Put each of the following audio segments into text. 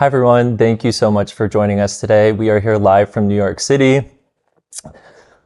Hi, everyone. Thank you so much for joining us today. We are here live from New York City.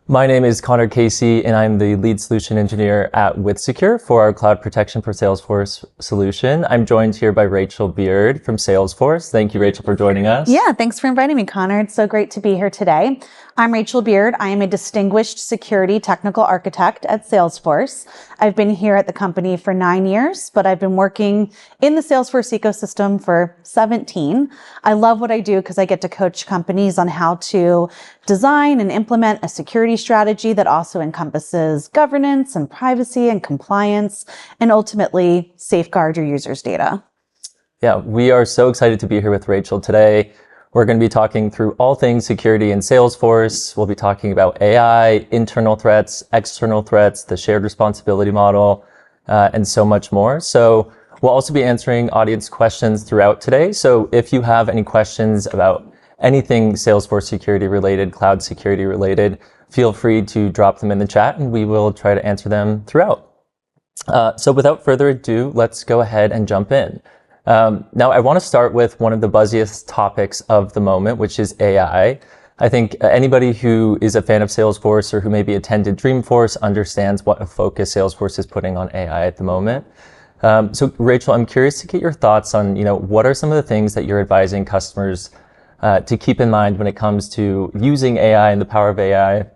My name is Connor Casey, and I'm the lead solution engineer at WithSecure for our cloud protection for Salesforce solution. I'm joined here by Rachel Beard from Salesforce. Thank you, Rachel, for joining us. Yeah, thanks for inviting me, Connor. It's so great to be here today. I'm Rachel Beard. I am a distinguished security technical architect at Salesforce. I've been here at the company for 9 years, but I've been working in the Salesforce ecosystem for 17. I love what I do because I get to coach companies on how to design and implement a security strategy that also encompasses governance and privacy and compliance, and ultimately safeguard your users' data. Yeah, we are so excited to be here with Rachel today. We're going to be talking through all things security in Salesforce. We'll be talking about AI, internal threats, external threats, the shared responsibility model, and so much more. So we'll also be answering audience questions throughout today. So if you have any questions about anything Salesforce security related, cloud security related, feel free to drop them in the chat and we will try to answer them throughout. So without further ado, let's go ahead and jump in. Now, I want to start with one of the buzziest topics of the moment, which is AI. I think anybody who is a fan of Salesforce or who maybe attended Dreamforce understands what a focus Salesforce is putting on AI at the moment. So, Rachel, I'm curious to get your thoughts on, what are some of the things that you're advising customers to keep in mind when it comes to using AI and the power of AI,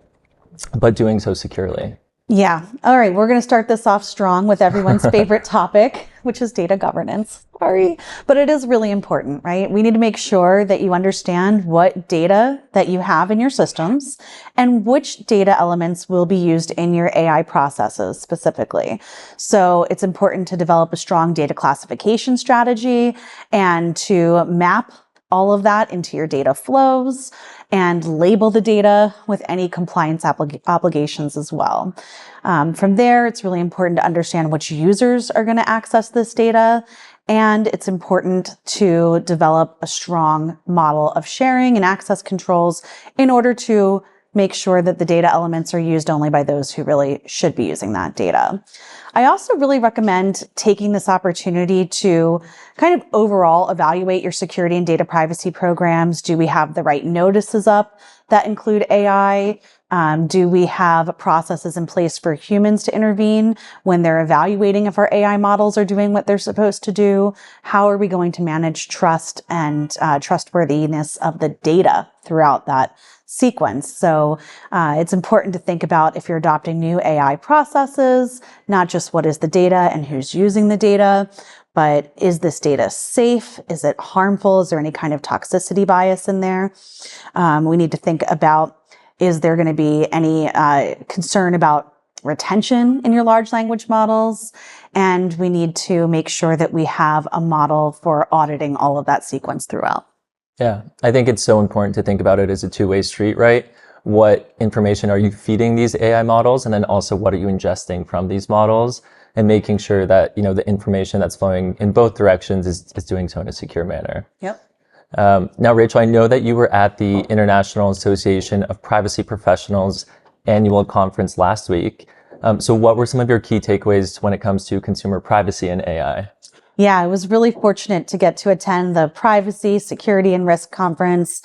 but doing so securely? Yeah. All right. We're going to start this off strong with everyone's favorite topic, which is data governance. Sorry, but it is really important, right? We need to make sure that you understand what data that you have in your systems and which data elements will be used in your AI processes specifically. So it's important to develop a strong data classification strategy and to map all of that into your data flows and label the data with any compliance obligations as well. From there, it's really important to understand which users are going to access this data. And it's important to develop a strong model of sharing and access controls in order to make sure that the data elements are used only by those who really should be using that data. I also really recommend taking this opportunity to kind of overall evaluate your security and data privacy programs. Do we have the right notices up that include AI? Do we have processes in place for humans to intervene when they're evaluating if our AI models are doing what they're supposed to do? How are we going to manage trust and trustworthiness of the data throughout that sequence? So it's important to think about if you're adopting new AI processes, not just what is the data and who's using the data, but is this data safe? Is it harmful? Is there any kind of toxicity bias in there? We need to think about, is there going to be any concern about retention in your large language models? And we need to make sure that we have a model for auditing all of that sequence throughout. Yeah, I think it's so important to think about it as a two-way street, right? What information are you feeding these AI models? And then also what are you ingesting from these models? And making sure that, the information that's flowing in both directions is doing so in a secure manner. Yep. Now, Rachel, I know that you were at the International Association of Privacy Professionals annual conference last week. So what were some of your key takeaways when it comes to consumer privacy and AI? Yeah, I was really fortunate to get to attend the Privacy, Security, and Risk Conference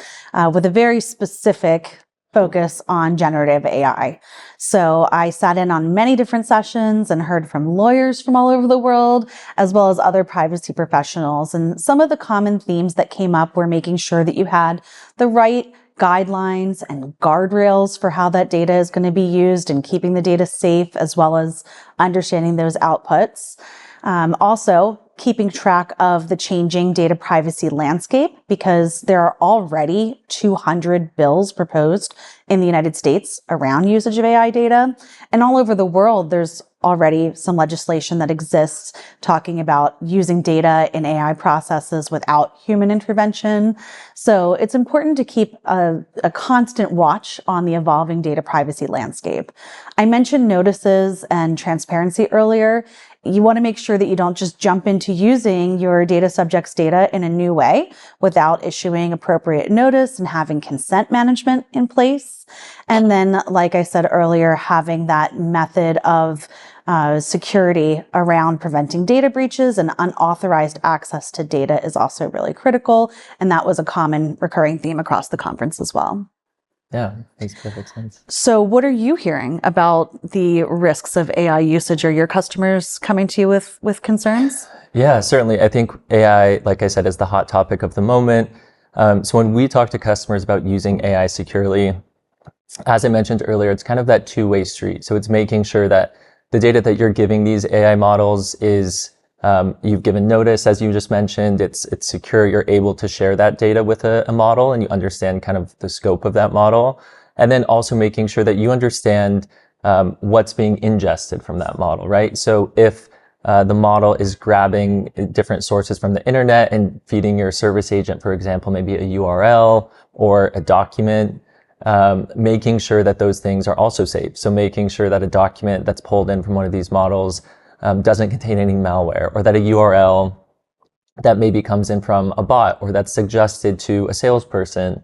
with a very specific focus on generative AI. So I sat in on many different sessions and heard from lawyers from all over the world, as well as other privacy professionals. And some of the common themes that came up were making sure that you had the right guidelines and guardrails for how that data is going to be used and keeping the data safe, as well as understanding those outputs. Also, keeping track of the changing data privacy landscape, because there are already 200 bills proposed in the United States around usage of AI data. And all over the world, there's already some legislation that exists talking about using data in AI processes without human intervention. So it's important to keep a constant watch on the evolving data privacy landscape. I mentioned notices and transparency earlier. You want to make sure that you don't just jump into using your data subject's data in a new way without issuing appropriate notice and having consent management in place. And then, like I said earlier, having that method of security around preventing data breaches and unauthorized access to data is also really critical. And that was a common recurring theme across the conference as well. Yeah, makes perfect sense. So what are you hearing about the risks of AI usage? Are your customers coming to you with concerns? Yeah, certainly. I think AI, like I said, is the hot topic of the moment. So when we talk to customers about using AI securely, as I mentioned earlier, it's kind of that two-way street. So it's making sure that the data that you're giving these AI models is, you've given notice, as you just mentioned, it's secure. You're able to share that data with a model and you understand kind of the scope of that model. And then also making sure that you understand what's being ingested from that model, right? So if the model is grabbing different sources from the internet and feeding your service agent, for example, maybe a URL or a document, making sure that those things are also safe. So making sure that a document that's pulled in from one of these models doesn't contain any malware, or that a URL that maybe comes in from a bot or that's suggested to a salesperson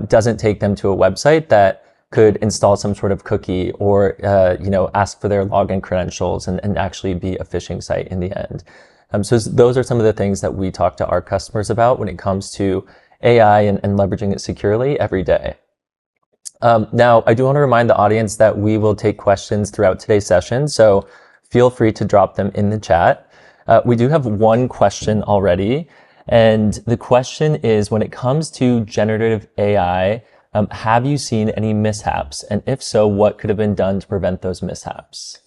doesn't take them to a website that could install some sort of cookie or ask for their login credentials and actually be a phishing site in the end. So those are some of the things that we talk to our customers about when it comes to AI and leveraging it securely every day. Now, I do want to remind the audience that we will take questions throughout today's session, so feel free to drop them in the chat. We do have one question already, and the question is, when it comes to generative AI, have you seen any mishaps? And if so, what could have been done to prevent those mishaps?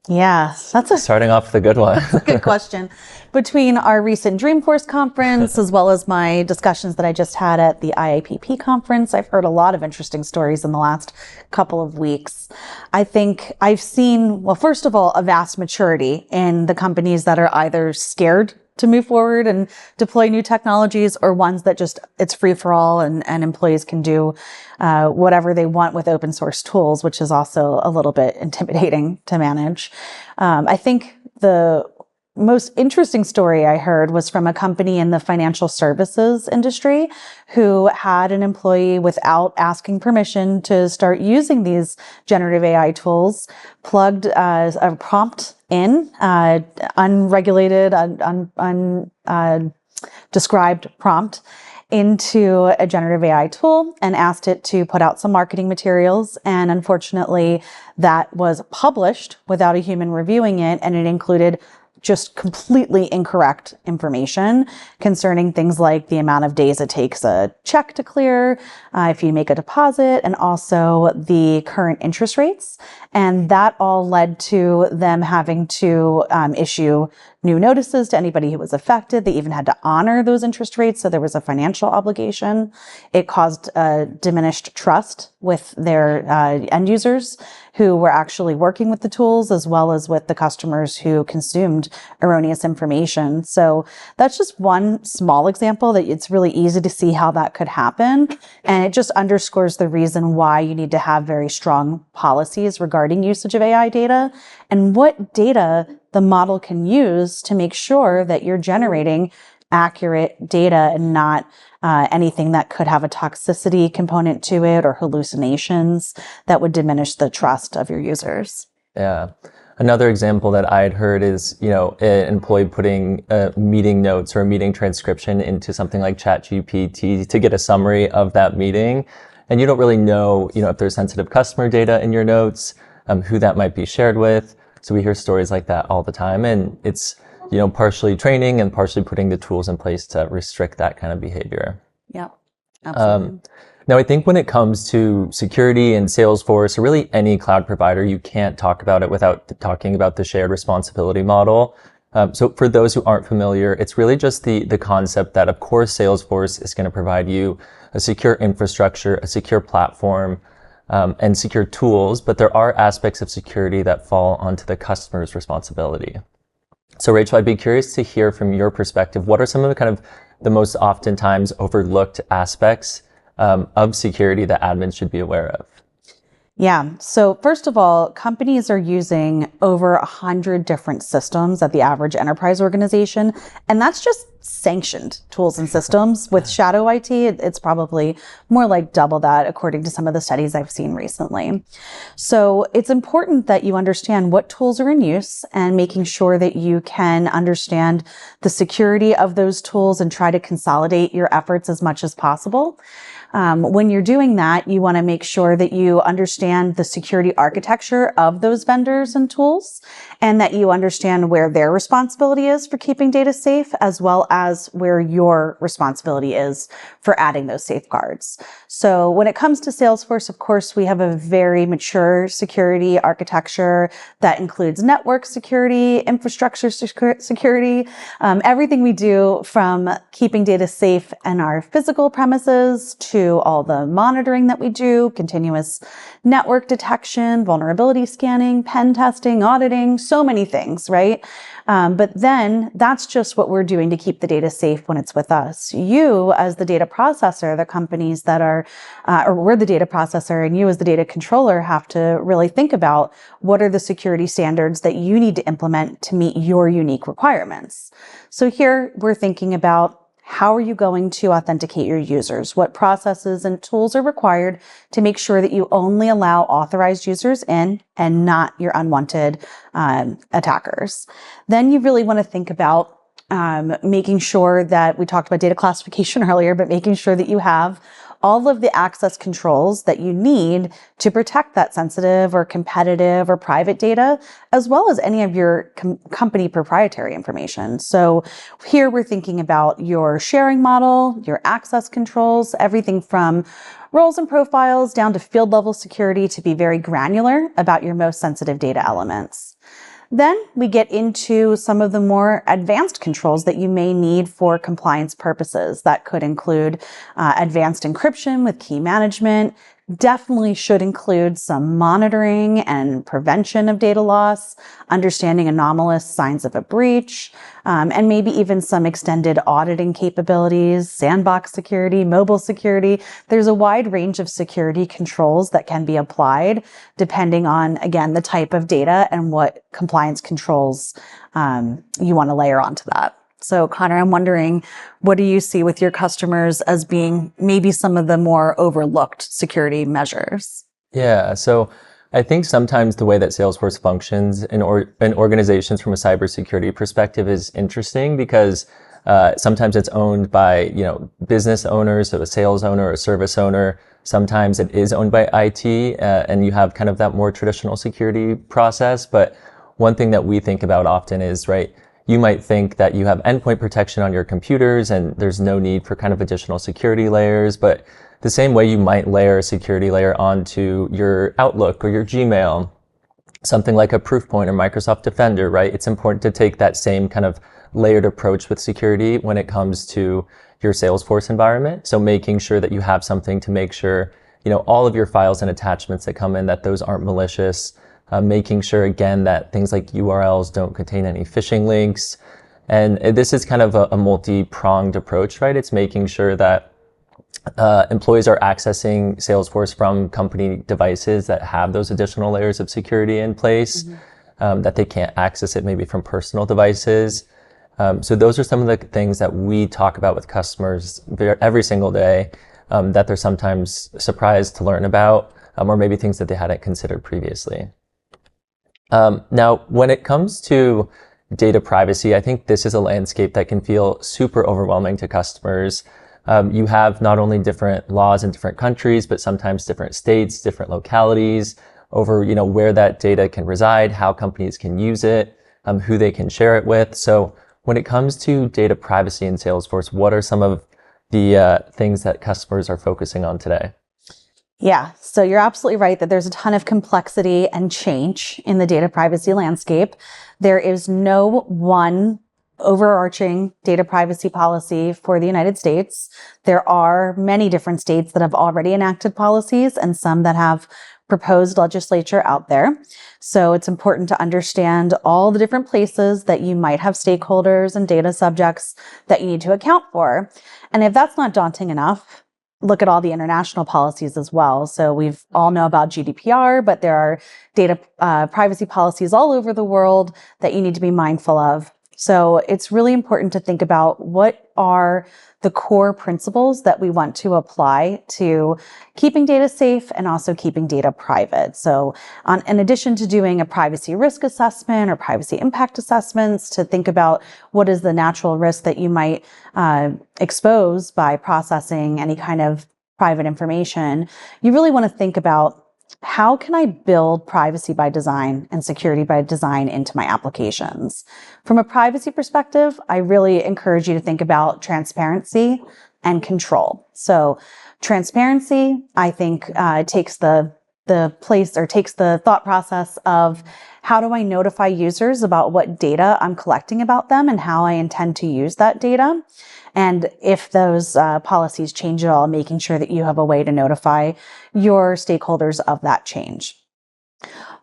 Yeah, Starting off with a good one. That's a good question. Between our recent Dreamforce conference, as well as my discussions that I just had at the IAPP conference, I've heard a lot of interesting stories in the last couple of weeks. I think I've seen, well, first of all, a vast maturity in the companies that are either scared to move forward and deploy new technologies, or ones that just, it's free for all and employees can do whatever they want with open source tools, which is also a little bit intimidating to manage. I think the most interesting story I heard was from a company in the financial services industry who had an employee, without asking permission to start using these generative AI tools, plugged a prompt in, unregulated, described prompt into a generative AI tool and asked it to put out some marketing materials. And unfortunately, that was published without a human reviewing it, and it included just completely incorrect information concerning things like the amount of days it takes a check to clear, if you make a deposit, and also the current interest rates. And that all led to them having to issue new notices to anybody who was affected. They even had to honor those interest rates, so there was a financial obligation. It caused diminished trust with their end users who were actually working with the tools, as well as with the customers who consumed erroneous information. So that's just one small example that it's really easy to see how that could happen. And it just underscores the reason why you need to have very strong policies regarding usage of AI data and what data the model can use to make sure that you're generating accurate data and not anything that could have a toxicity component to it or hallucinations that would diminish the trust of your users. Yeah. Another example that I had heard is, an employee putting meeting notes or a meeting transcription into something like ChatGPT to get a summary of that meeting. And you don't really know, if there's sensitive customer data in your notes, who that might be shared with. So we hear stories like that all the time. And it's, partially training and partially putting the tools in place to restrict that kind of behavior. Yeah, absolutely. Now, I think when it comes to security and Salesforce, or really any cloud provider, you can't talk about it without talking about the shared responsibility model. So for those who aren't familiar, it's really just the concept that, of course, Salesforce is going to provide you a secure infrastructure, a secure platform, and secure tools, but there are aspects of security that fall onto the customer's responsibility. So Rachel, I'd be curious to hear from your perspective, what are some of the kind of the most oftentimes overlooked aspects of security that admins should be aware of? Yeah. So first of all, companies are using over 100 different systems at the average enterprise organization. And that's just sanctioned tools and systems. With shadow IT, it's probably more like double that, according to some of the studies I've seen recently. So it's important that you understand what tools are in use and making sure that you can understand the security of those tools and try to consolidate your efforts as much as possible. When you're doing that, you want to make sure that you understand the security architecture of those vendors and tools, and that you understand where their responsibility is for keeping data safe, as well as where your responsibility is for adding those safeguards. So when it comes to Salesforce, of course, we have a very mature security architecture that includes network security, infrastructure security, everything we do from keeping data safe in our physical premises to all the monitoring that we do, continuous network detection, vulnerability scanning, pen testing, auditing, so many things, right? But then that's just what we're doing to keep the data safe when it's with us. You, as the data processor, the companies that are, or we're the data processor, and you as the data controller have to really think about what are the security standards that you need to implement to meet your unique requirements. So here we're thinking about, how are you going to authenticate your users? What processes and tools are required to make sure that you only allow authorized users in and not your unwanted attackers? Then you really want to think about making sure that, we talked about data classification earlier, but making sure that you have all of the access controls that you need to protect that sensitive or competitive or private data, as well as any of your company proprietary information. So here we're thinking about your sharing model, your access controls, everything from roles and profiles down to field level security to be very granular about your most sensitive data elements. Then we get into some of the more advanced controls that you may need for compliance purposes. That could include advanced encryption with key management, definitely should include some monitoring and prevention of data loss, understanding anomalous signs of a breach, and maybe even some extended auditing capabilities, sandbox security, mobile security. There's a wide range of security controls that can be applied depending on, again, the type of data and what compliance controls you want to layer onto that. So Connor, I'm wondering, what do you see with your customers as being maybe some of the more overlooked security measures? Yeah, so I think sometimes the way that Salesforce functions in organizations from a cybersecurity perspective is interesting because sometimes it's owned by, business owners, so a sales owner or a service owner. Sometimes it is owned by IT, and you have kind of that more traditional security process. But one thing that we think about often is, right, you might think that you have endpoint protection on your computers and there's no need for kind of additional security layers, but the same way you might layer a security layer onto your Outlook or your Gmail, something like a Proofpoint or Microsoft Defender, right? It's important to take that same kind of layered approach with security when it comes to your Salesforce environment. So making sure that you have something to make sure, all of your files and attachments that come in, that those aren't malicious. Making sure, again, that things like URLs don't contain any phishing links. And this is kind of a multi-pronged approach, right? It's making sure that employees are accessing Salesforce from company devices that have those additional layers of security in place, that they can't access it maybe from personal devices. So those are some of the things that we talk about with customers every single day, that they're sometimes surprised to learn about, or maybe things that they hadn't considered previously. Now, when it comes to data privacy, I think this is a landscape that can feel super overwhelming to customers. You have not only different laws in different countries, but sometimes different states, different localities over, where that data can reside, how companies can use it, who they can share it with. So when it comes to data privacy in Salesforce, what are some of the things that customers are focusing on today? Yeah, so you're absolutely right that there's a ton of complexity and change in the data privacy landscape. There is no one overarching data privacy policy for the United States. There are many different states that have already enacted policies and some that have proposed legislature out there. So it's important to understand all the different places that you might have stakeholders and data subjects that you need to account for. And if that's not daunting enough, look at all the international policies as well. So we've all know about GDPR, but there are data privacy policies all over the world that you need to be mindful of. So it's really important to think about what are the core principles that we want to apply to keeping data safe and also keeping data private. So in addition to doing a privacy risk assessment or privacy impact assessments, to think about what is the natural risk that you might expose by processing any kind of private information, you really want to think about, how can I build privacy by design and security by design into my applications? From a privacy perspective, I really encourage you to think about transparency and control. So transparency, I think, takes the thought process of, how do I notify users about what data I'm collecting about them and how I intend to use that data? And if those policies change at all, making sure that you have a way to notify your stakeholders of that change.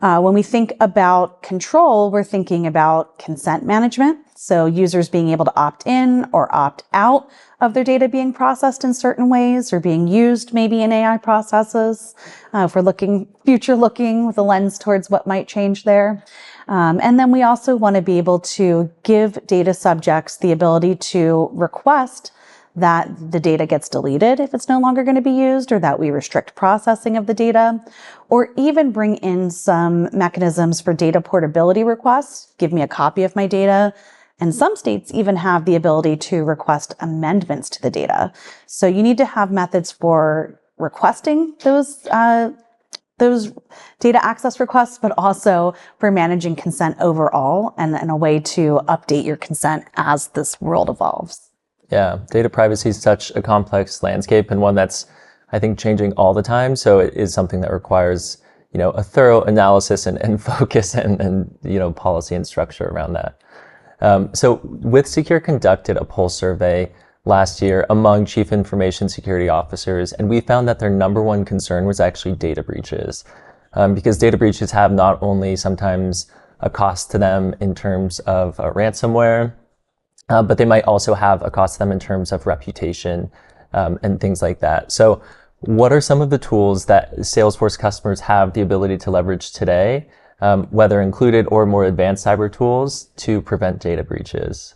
When we think about control, we're thinking about consent management. So users being able to opt in or opt out of their data being processed in certain ways or being used maybe in AI processes. If we're future looking with a lens towards what might change there. And then we also want to be able to give data subjects the ability to request that the data gets deleted if it's no longer going to be used, or that we restrict processing of the data, or even bring in some mechanisms for data portability requests. Give me a copy of my data. And some states even have the ability to request amendments to the data. So you need to have methods for requesting those data access requests, but also for managing consent overall, and a way to update your consent as this world evolves. Yeah, data privacy is such a complex landscape, and one that's, I think, changing all the time. So it is something that requires, a thorough analysis and focus and policy and structure around that. So WithSecure conducted a pulse survey last year among chief information security officers, and we found that their number one concern was actually data breaches, because data breaches have not only sometimes a cost to them in terms of ransomware, but they might also have a cost to them in terms of reputation and things like that. So what are some of the tools that Salesforce customers have the ability to leverage today, whether included or more advanced cyber tools, to prevent data breaches?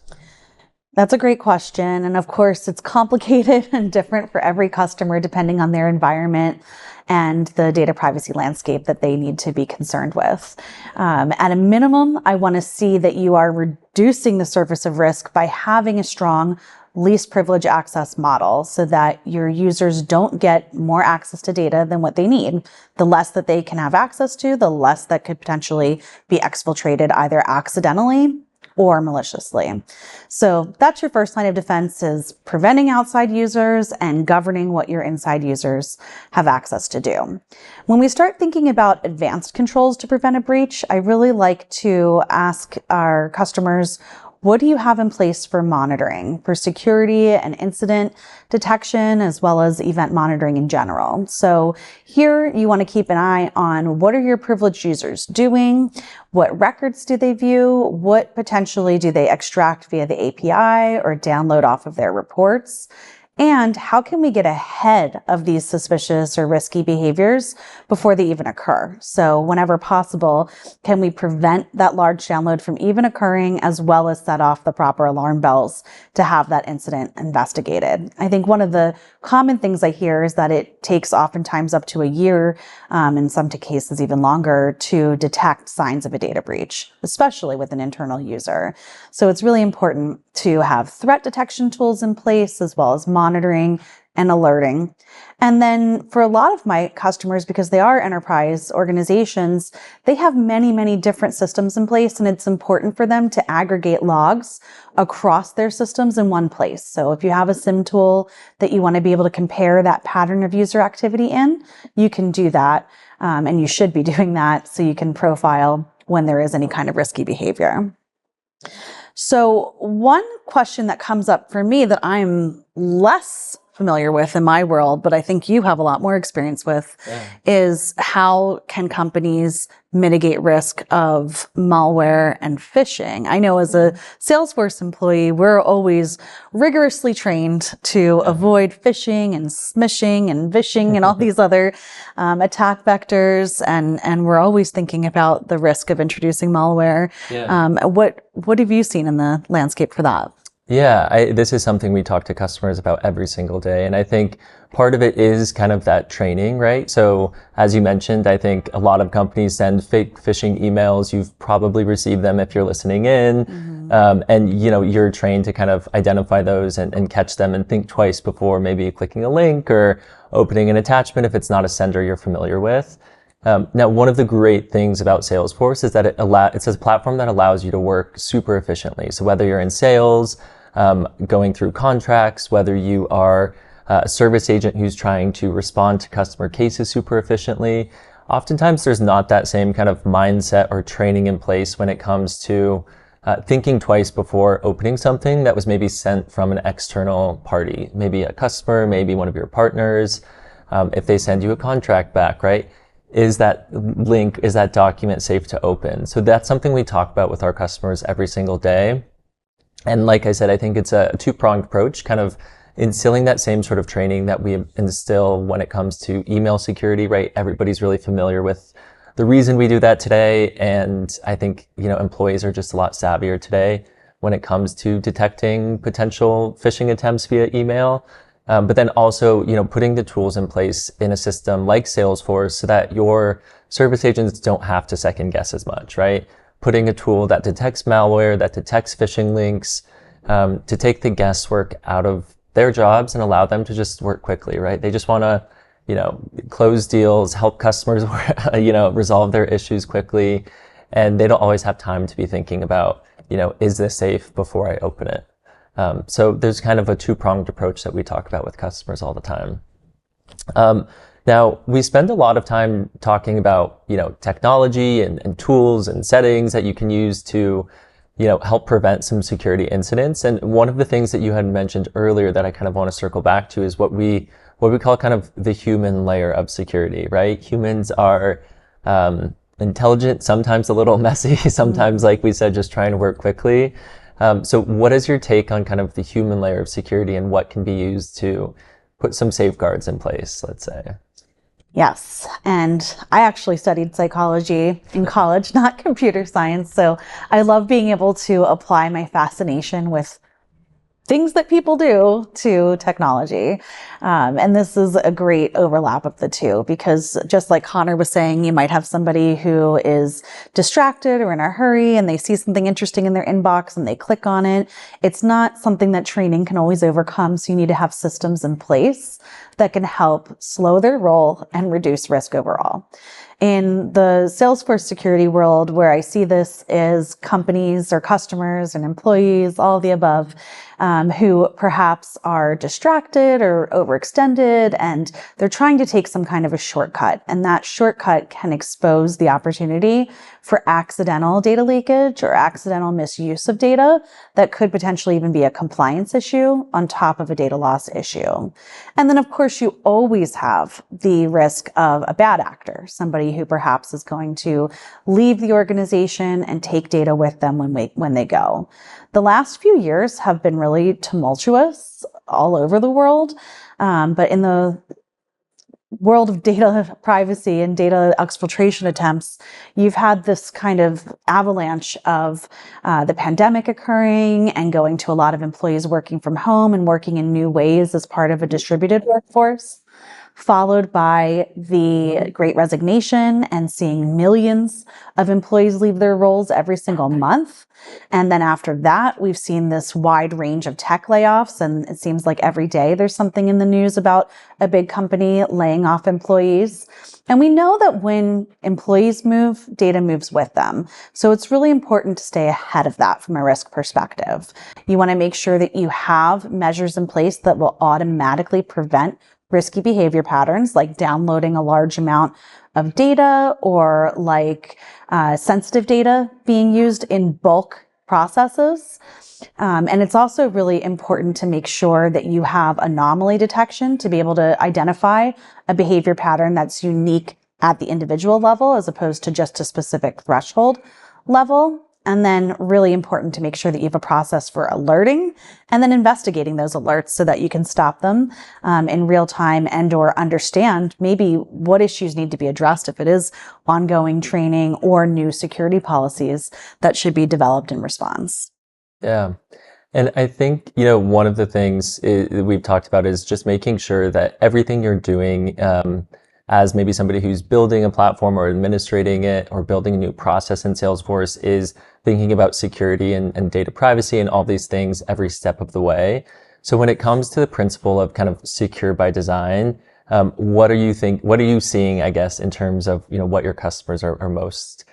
That's a great question. And of course, it's complicated and different for every customer depending on their environment and the data privacy landscape that they need to be concerned with. At a minimum, I want to see that you are reducing the surface of risk by having a strong least privilege access model, so that your users don't get more access to data than what they need. The less that they can have access to, the less that could potentially be exfiltrated either accidentally or maliciously. So that's your first line of defense, is preventing outside users and governing what your inside users have access to do. When we start thinking about advanced controls to prevent a breach, I really like to ask our customers, what do you have in place for monitoring, for security and incident detection, as well as event monitoring in general? So here you want to keep an eye on, what are your privileged users doing? What records do they view? What potentially do they extract via the API or download off of their reports? And how can we get ahead of these suspicious or risky behaviors before they even occur? So whenever possible, can we prevent that large download from even occurring, as well as set off the proper alarm bells to have that incident investigated? I think one of the common things I hear is that it takes oftentimes up to a year, in some cases even longer, to detect signs of a data breach, especially with an internal user. So it's really important to have threat detection tools in place, as well as monitoring and alerting. And then for a lot of my customers, because they are enterprise organizations, they have many, many different systems in place, and it's important for them to aggregate logs across their systems in one place. So if you have a SIM tool that you want to be able to compare that pattern of user activity in, you can do that, and you should be doing that, so you can profile when there is any kind of risky behavior. So one question that comes up for me that I'm less familiar with in my world, but I think you have a lot more experience with, is how can companies mitigate risk of malware and phishing? I know as a Salesforce employee, we're always rigorously trained to avoid phishing and smishing and vishing and all these other attack vectors, and we're always thinking about the risk of introducing malware. What have you seen in the landscape for that? Yeah, this is something we talk to customers about every single day. And I think part of it is kind of that training, right? So as you mentioned, I think a lot of companies send fake phishing emails. You've probably received them if you're listening in. And you're trained to kind of identify those and catch them and think twice before maybe clicking a link or opening an attachment if it's not a sender you're familiar with. Now, one of the great things about Salesforce is that it's a platform that allows you to work super efficiently. So whether you're in sales, going through contracts, whether you are a service agent who's trying to respond to customer cases super efficiently, oftentimes there's not that same kind of mindset or training in place when it comes to thinking twice before opening something that was maybe sent from an external party, maybe a customer, maybe one of your partners. If they send you a contract back, right? Is that link, is that document safe to open? So that's something we talk about with our customers every single day. And like I said, I think it's a two-pronged approach, kind of instilling that same sort of training that we instill when it comes to email security, right? Everybody's really familiar with the reason we do that today. And I think, employees are just a lot savvier today when it comes to detecting potential phishing attempts via email. But then also, putting the tools in place in a system like Salesforce so that your service agents don't have to second guess as much, right? Putting a tool that detects malware, that detects phishing links, to take the guesswork out of their jobs and allow them to just work quickly, right? They just want to, close deals, help customers, resolve their issues quickly. And they don't always have time to be thinking about, is this safe before I open it? So there's kind of a two-pronged approach that we talk about with customers all the time. Now, we spend a lot of time talking about, technology and tools and settings that you can use to, help prevent some security incidents. And one of the things that you had mentioned earlier that I kind of want to circle back to is what we call kind of the human layer of security, right? Humans are intelligent, sometimes a little messy, sometimes, like we said, just trying to work quickly. So what is your take on kind of the human layer of security and what can be used to put some safeguards in place, let's say? Yes. And I actually studied psychology in college, not computer science. So I love being able to apply my fascination with things that people do to technology. And this is a great overlap of the two, because just like Connor was saying, you might have somebody who is distracted or in a hurry and they see something interesting in their inbox and they click on it. It's not something that training can always overcome. So you need to have systems in place that can help slow their roll and reduce risk overall. In the Salesforce security world, where I see this is companies or customers and employees, all of the above, who perhaps are distracted or overextended, and they're trying to take some kind of a shortcut. And that shortcut can expose the opportunity for accidental data leakage or accidental misuse of data that could potentially even be a compliance issue on top of a data loss issue. And then, of course, you always have the risk of a bad actor, somebody who perhaps is going to leave the organization and take data with them when they go. The last few years have been really tumultuous all over the world, but in the world of data privacy and data exfiltration attempts, you've had this kind of avalanche of the pandemic occurring and going to a lot of employees working from home and working in new ways as part of a distributed workforce, followed by the Great Resignation and seeing millions of employees leave their roles every single month. And then after that, we've seen this wide range of tech layoffs. And it seems like every day there's something in the news about a big company laying off employees. And we know that when employees move, data moves with them. So it's really important to stay ahead of that from a risk perspective. You want to make sure that you have measures in place that will automatically prevent risky behavior patterns, like downloading a large amount of data or like sensitive data being used in bulk processes. And it's also really important to make sure that you have anomaly detection to be able to identify a behavior pattern that's unique at the individual level as opposed to just a specific threshold level. And then really important to make sure that you have a process for alerting and then investigating those alerts so that you can stop them in real time and or understand maybe what issues need to be addressed if it is ongoing training or new security policies that should be developed in response. Yeah. And I think, one of the things we've talked about is just making sure that everything you're doing, as maybe somebody who's building a platform or administrating it or building a new process in Salesforce, is thinking about security and data privacy and all these things every step of the way. So when it comes to the principle of kind of secure by design, what are you seeing, I guess, in terms of, what your customers are most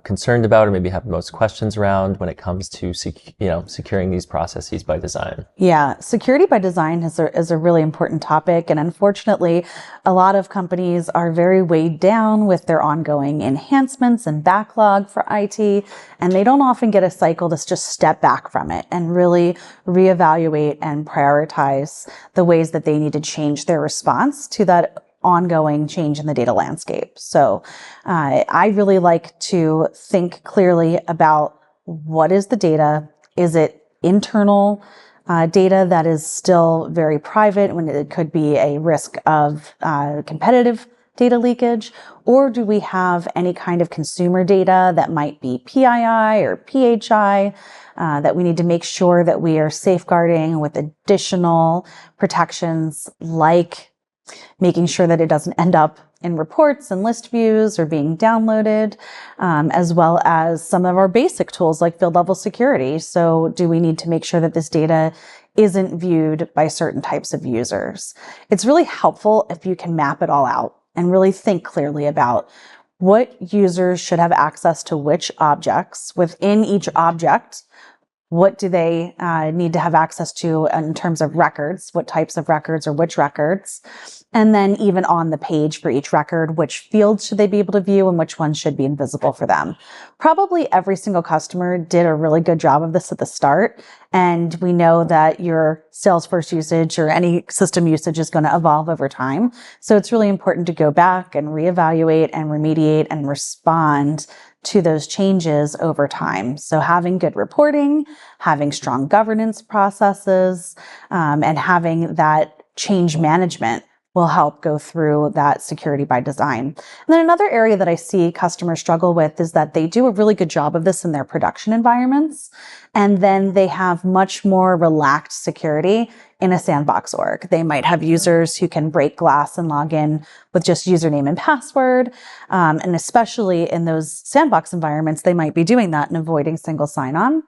concerned about or maybe have most questions around when it comes to securing these processes by design? Yeah, security by design is a really important topic. And unfortunately, a lot of companies are very weighed down with their ongoing enhancements and backlog for IT. And they don't often get a cycle to just step back from it and really reevaluate and prioritize the ways that they need to change their response to that ongoing change in the data landscape. So I really like to think clearly about what is the data. Is it internal data that is still very private when it could be a risk of competitive data leakage? Or do we have any kind of consumer data that might be PII or PHI that we need to make sure that we are safeguarding with additional protections, like making sure that it doesn't end up in reports and list views or being downloaded, as well as some of our basic tools like field level security. So do we need to make sure that this data isn't viewed by certain types of users? It's really helpful if you can map it all out and really think clearly about what users should have access to which objects within each object. What do they need to have access to in terms of records? What types of records or which records? And then even on the page for each record, which fields should they be able to view and which ones should be invisible for them? Probably every single customer did a really good job of this at the start. And we know that your Salesforce usage or any system usage is going to evolve over time. So it's really important to go back and reevaluate and remediate and respond to those changes over time. So having good reporting, having strong governance processes, and having that change management will help go through that security by design. And then another area that I see customers struggle with is that they do a really good job of this in their production environments. And then they have much more relaxed security in a sandbox org. They might have users who can break glass and log in with just username and password. And especially in those sandbox environments, they might be doing that and avoiding single sign-on,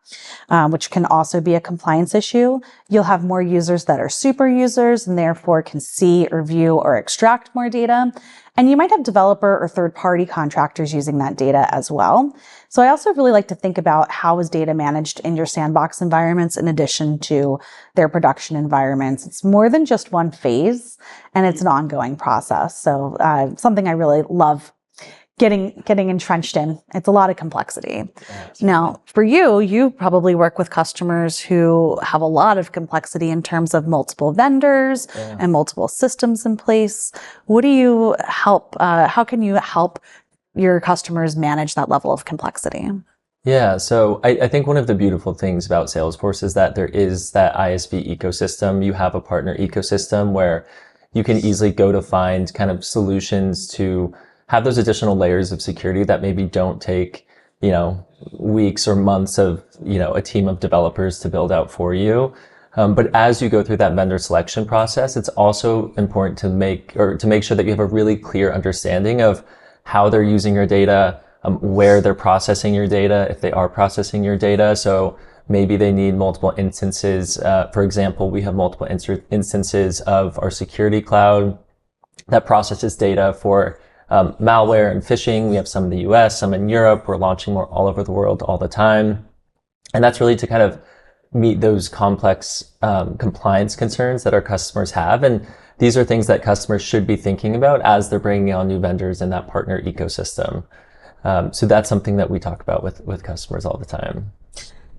which can also be a compliance issue. You'll have more users that are super users and therefore can see or view or extract more data. And you might have developer or third-party contractors using that data as well. So I also really like to think about how is data managed in your sandbox environments in addition to their production environments. It's more than just one phase, and it's an ongoing process. So something I really love getting entrenched in. It's a lot of complexity. Now, for you probably work with customers who have a lot of complexity in terms of multiple vendors and multiple systems in place. What do you help? How can you help your customers manage that level of complexity? Yeah, so I think one of the beautiful things about Salesforce is that there is that ISV ecosystem. You have a partner ecosystem where you can easily go to find kind of solutions to have those additional layers of security that maybe don't take, weeks or months of, a team of developers to build out for you. But as you go through that vendor selection process, it's also important to make sure that you have a really clear understanding of how they're using your data, where they're processing your data, if they are processing your data. So maybe they need multiple instances. For example, we have multiple instances of our security cloud that processes data for malware and phishing. We have some in the US, some in Europe. We're launching more all over the world all the time. And that's really to kind of meet those complex compliance concerns that our customers have. And these are things that customers should be thinking about as they're bringing on new vendors in that partner ecosystem. So that's something that we talk about with customers all the time.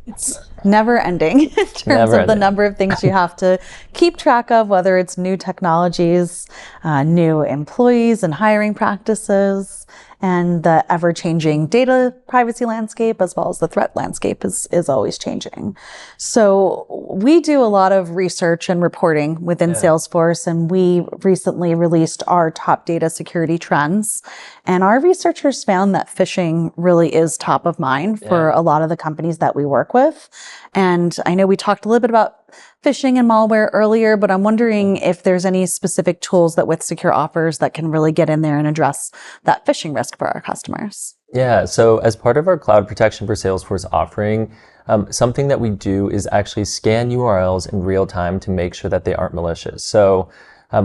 It's never ending in terms Never of the ending. number of things you have to keep track of, whether it's new technologies, new employees and hiring practices, and the ever-changing data privacy landscape, as well as the threat landscape is always changing. So we do a lot of research and reporting within Salesforce, and we recently released our top data security trends. And our researchers found that phishing really is top of mind for a lot of the companies that we work with. And I know we talked a little bit about phishing and malware earlier, but I'm wondering if there's any specific tools that WithSecure offers that can really get in there and address that phishing risk for our customers. Yeah, so as part of our Cloud Protection for Salesforce offering, something that we do is actually scan URLs in real time to make sure that they aren't malicious. So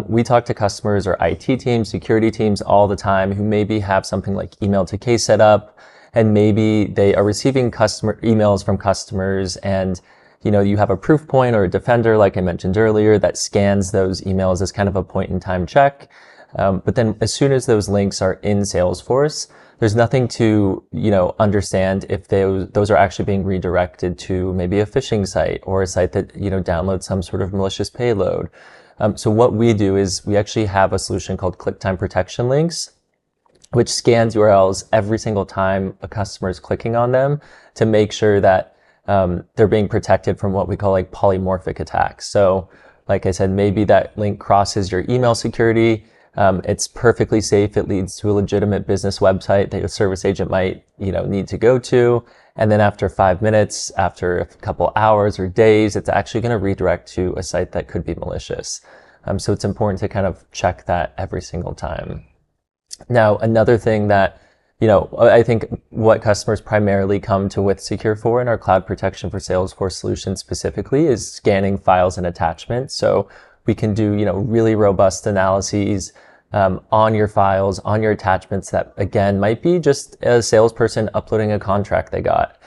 we talk to customers or IT teams, security teams all the time who maybe have something like email to case set up, and maybe they are receiving customer emails from customers, and you have a proof point or a defender, like I mentioned earlier, that scans those emails as kind of a point in time check. But then as soon as those links are in Salesforce, there's nothing to, understand if those are actually being redirected to maybe a phishing site or a site that, downloads some sort of malicious payload. So what we do is we actually have a solution called QuickTime Protection Links, which scans URLs every single time a customer is clicking on them to make sure that they're being protected from what we call like polymorphic attacks. So like I said, maybe that link crosses your email security. It's perfectly safe. It leads to a legitimate business website that your service agent might, need to go to. And then after 5 minutes, after a couple hours or days, it's actually going to redirect to a site that could be malicious. So it's important to kind of check that every single time. Now, another thing that I think what customers primarily come to WithSecure for in our Cloud Protection for Salesforce solution specifically is scanning files and attachments. So we can do, really robust analyses on your files, on your attachments that, again, might be just a salesperson uploading a contract they got.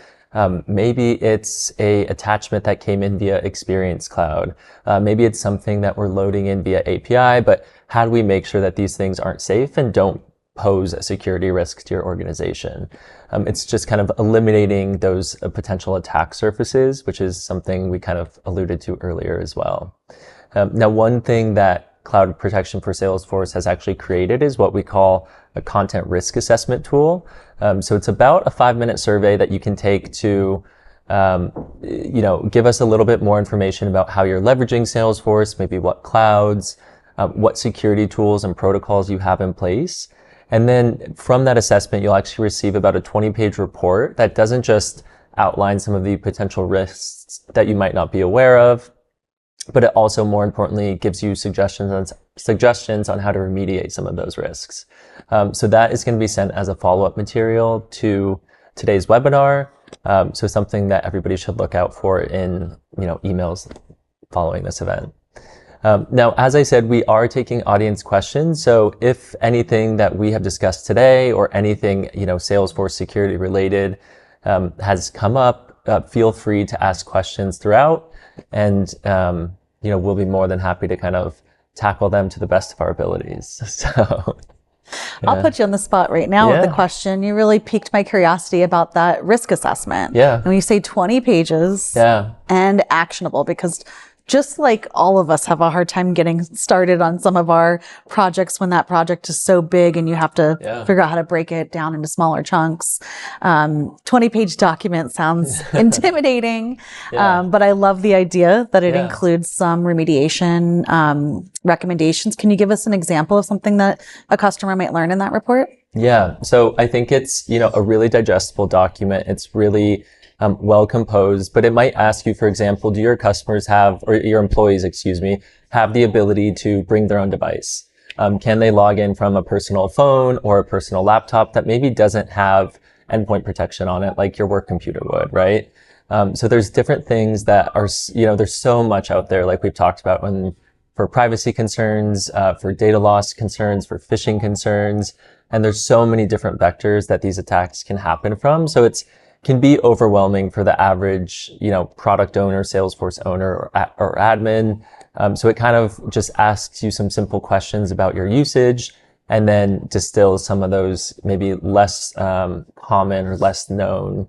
Maybe it's a attachment that came in via Experience Cloud. Maybe it's something that we're loading in via API, but how do we make sure that these things aren't safe and don't pose a security risk to your organization? It's just kind of eliminating those potential attack surfaces, which is something we kind of alluded to earlier as well. Now, one thing that Cloud Protection for Salesforce has actually created is what we call a content risk assessment tool. So it's about a 5-minute survey that you can take to give us a little bit more information about how you're leveraging Salesforce, maybe what clouds, what security tools and protocols you have in place. And then from that assessment, you'll actually receive about a 20-page report that doesn't just outline some of the potential risks that you might not be aware of, but it also, more importantly, gives you suggestions on how to remediate some of those risks. So that is going to be sent as a follow-up material to today's webinar. So something that everybody should look out for in emails following this event. Now, as I said, we are taking audience questions. So if anything that we have discussed today or anything, Salesforce security related has come up, feel free to ask questions throughout. And, we'll be more than happy to kind of tackle them to the best of our abilities. So I'll put you on the spot right now with the question. You really piqued my curiosity about that risk assessment. Yeah. And when you say 20 pages and actionable, because just like all of us have a hard time getting started on some of our projects when that project is so big and you have to figure out how to break it down into smaller chunks. 20-page document sounds intimidating, but I love the idea that it includes some remediation recommendations. Can you give us an example of something that a customer might learn in that report? Yeah, so I think it's, a really digestible document. It's really well composed, but it might ask you, for example, do your customers have, or your employees, have the ability to bring their own device? Can they log in from a personal phone or a personal laptop that maybe doesn't have endpoint protection on it, like your work computer would, right? So there's different things that are, there's so much out there, like we've talked about, for privacy concerns, for data loss concerns, for phishing concerns, and there's so many different vectors that these attacks can happen from. So can be overwhelming for the average, product owner, Salesforce owner, or admin. So it kind of just asks you some simple questions about your usage and then distills some of those maybe less common or less known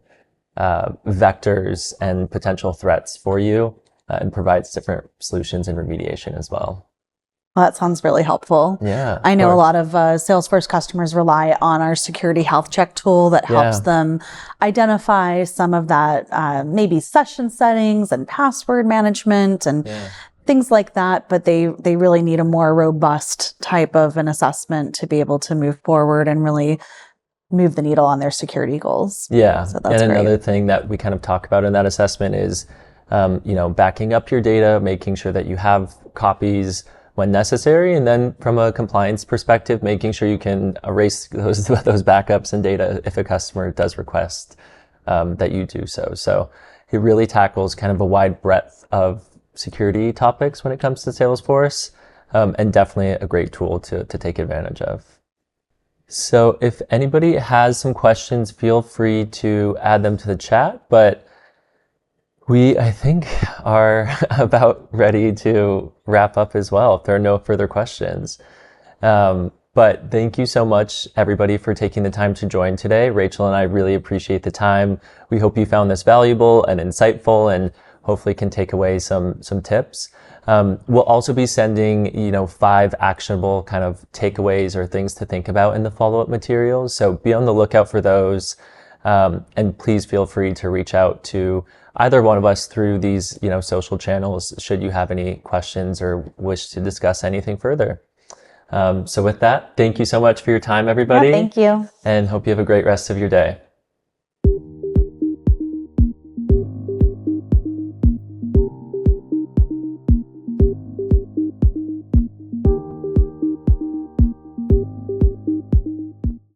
vectors and potential threats for you, and provides different solutions and remediation as well. Well, that sounds really helpful. Yeah, I know a course. lot of Salesforce customers rely on our security health check tool that helps them identify some of that, maybe session settings and password management and things like that. But they really need a more robust type of an assessment to be able to move forward and really move the needle on their security goals. Yeah. So that's and great. Another thing that we kind of talk about in that assessment is, backing up your data, making sure that you have copies when necessary. And then from a compliance perspective, making sure you can erase those backups and data if a customer does request that you do so. So it really tackles kind of a wide breadth of security topics when it comes to Salesforce, and definitely a great tool to take advantage of. So if anybody has some questions, feel free to add them to the chat, but we, I think, are about ready to wrap up as well if there are no further questions. But thank you so much, everybody, for taking the time to join today. Rachel and I really appreciate the time. We hope you found this valuable and insightful and hopefully can take away some tips. We'll also be sending, 5 actionable kind of takeaways or things to think about in the follow-up materials. So be on the lookout for those. And please feel free to reach out to either one of us through these, social channels should you have any questions or wish to discuss anything further. So with that, thank you so much for your time, everybody. Yeah, thank you. And hope you have a great rest of your day.